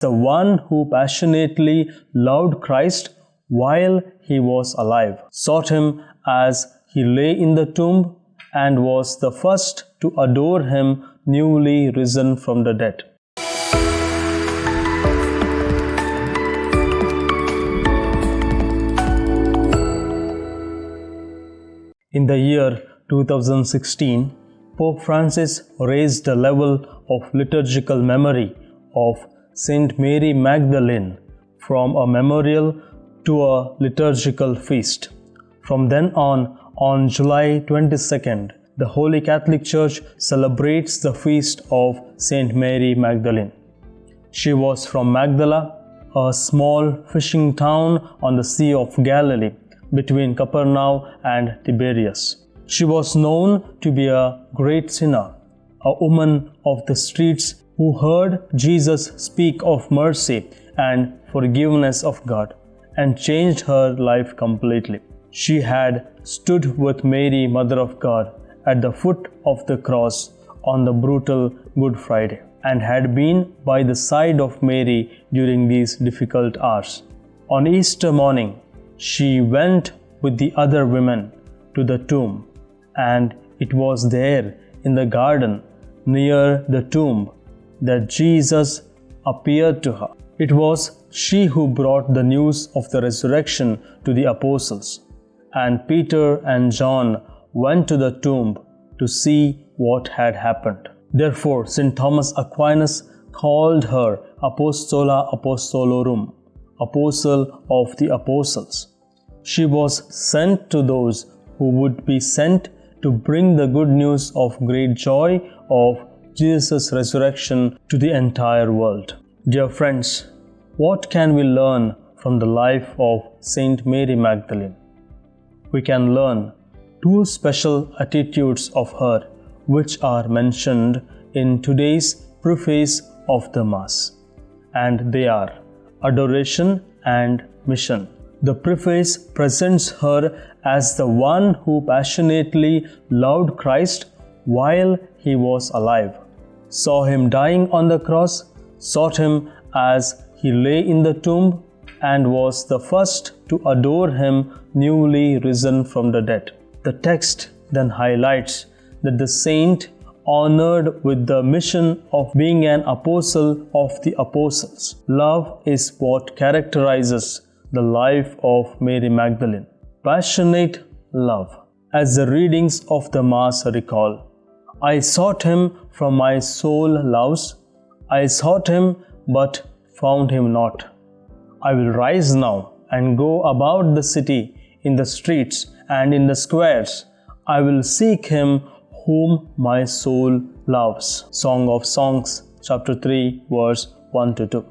the one who passionately loved Christ while he was alive, sought him as he lay in the tomb, and was the first to adore him newly risen from the dead. In the year 2016, Pope Francis raised the level of liturgical memory of Saint Mary Magdalene from a memorial to a liturgical feast. From then on July 22nd, the Holy Catholic Church celebrates the feast of Saint Mary Magdalene. She was from Magdala, a small fishing town on the Sea of Galilee, between Capernaum and Tiberias. She was known to be a great sinner, a woman of the streets who heard Jesus speak of mercy and forgiveness of God, and changed her life completely. She had stood with Mary, Mother of God, at the foot of the cross on the brutal Good Friday, and had been by the side of Mary during these difficult hours. On Easter morning, she went with the other women to the tomb, and it was there in the garden near the tomb that Jesus appeared to her. It was she who brought the news of the resurrection to the apostles, and Peter and John went to the tomb to see what had happened. Therefore, St. Thomas Aquinas called her Apostola Apostolorum, Apostle of the Apostles. She was sent to those who would be sent to bring the good news of great joy of Jesus' resurrection to the entire world. Dear friends, what can we learn from the life of Saint Mary Magdalene? We can learn two special attitudes of her which are mentioned in today's preface of the Mass, and they are adoration and mission. The preface presents her as the one who passionately loved Christ while he was alive, saw him dying on the cross, sought him as he lay in the tomb, and was the first to adore him newly risen from the dead. The text then highlights that the saint, honored with the mission of being an apostle of the apostles. Love is what characterizes the life of Mary Magdalene. Passionate love. As the readings of the Mass recall, I sought him from my soul loves. I sought him but found him not. I will rise now and go about the city, in the streets and in the squares. I will seek him whom my soul loves. Song of Songs, chapter 3, verse 1-2.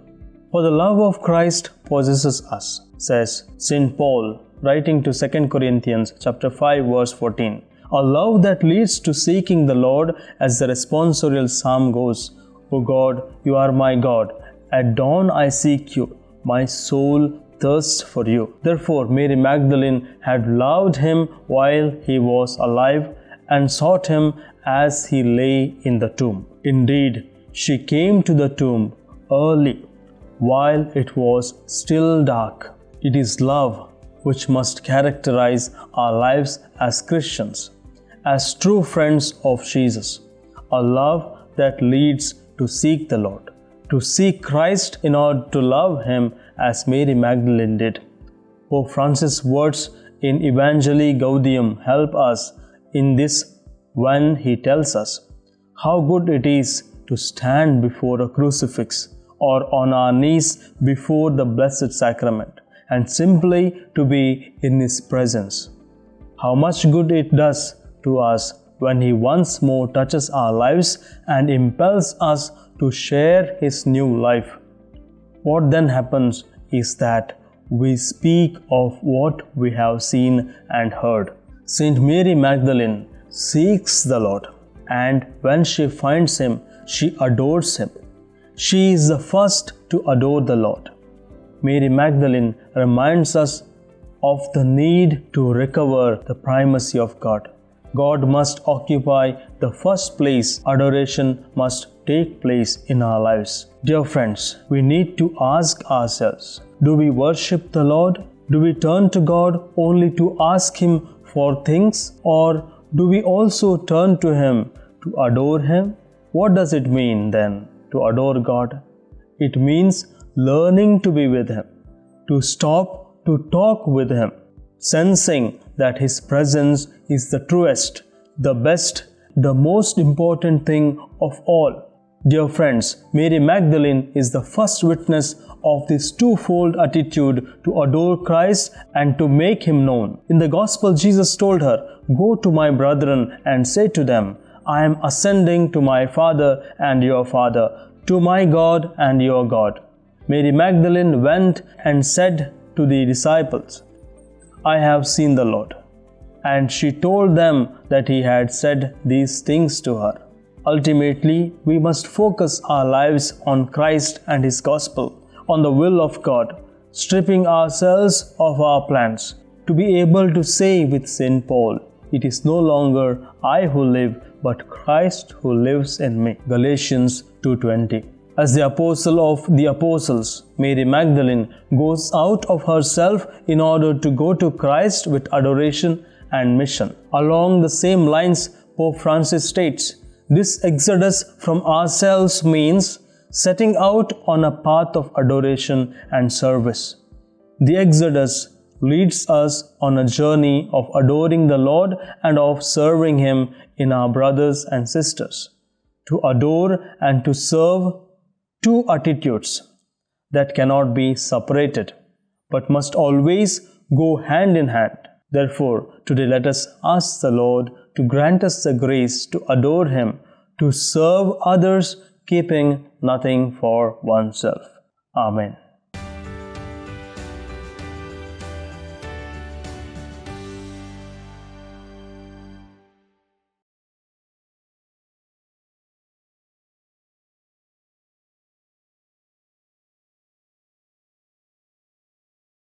For the love of Christ possesses us, says St. Paul, writing to 2 Corinthians chapter 5, verse 14. A love that leads to seeking the Lord, as the responsorial psalm goes, O God, you are my God. At dawn I seek you. My soul thirsts for you. Therefore, Mary Magdalene had loved him while he was alive, and sought him as he lay in the tomb. Indeed, she came to the tomb early, while it was still dark. It is love which must characterize our lives as Christians, as true friends of Jesus. A love that leads to seek the Lord, to seek Christ in order to love him as Mary Magdalene did. Pope Francis' words in Evangelii Gaudium help us in this when he tells us how good it is to stand before a crucifix or on our knees before the Blessed Sacrament and simply to be in his presence. How much good it does to us when he once more touches our lives and impels us to share his new life. What then happens is that we speak of what we have seen and heard. Saint Mary Magdalene seeks the Lord, and when she finds him, she adores him. She is the first to adore the Lord. Mary Magdalene reminds us of the need to recover the primacy of God. God must occupy the first place. Adoration must take place in our lives. Dear friends, we need to ask ourselves, do we worship the Lord? Do we turn to God only to ask Him for things? Or do we also turn to Him to adore Him? What does it mean then to adore God? It means learning to be with Him, to stop to talk with Him, sensing that His presence is the truest, the best, the most important thing of all. Dear friends, Mary Magdalene is the first witness of this twofold attitude to adore Christ and to make Him known. In the Gospel, Jesus told her, "Go to my brethren and say to them, I am ascending to my Father and your Father, to my God and your God." Mary Magdalene went and said to the disciples, "I have seen the Lord." And she told them that He had said these things to her. Ultimately, we must focus our lives on Christ and His gospel, on the will of God, stripping ourselves of our plans, to be able to say with St. Paul, "It is no longer I who live, but Christ who lives in me." Galatians 2:20. As the apostle of the apostles, Mary Magdalene goes out of herself in order to go to Christ with adoration and mission. Along the same lines, Pope Francis states, this exodus from ourselves means setting out on a path of adoration and service. The exodus leads us on a journey of adoring the Lord and of serving Him in our brothers and sisters. To adore and to serve, two attitudes that cannot be separated, but must always go hand in hand. Therefore, today let us ask the Lord to grant us the grace to adore Him, to serve others, keeping nothing for oneself. Amen.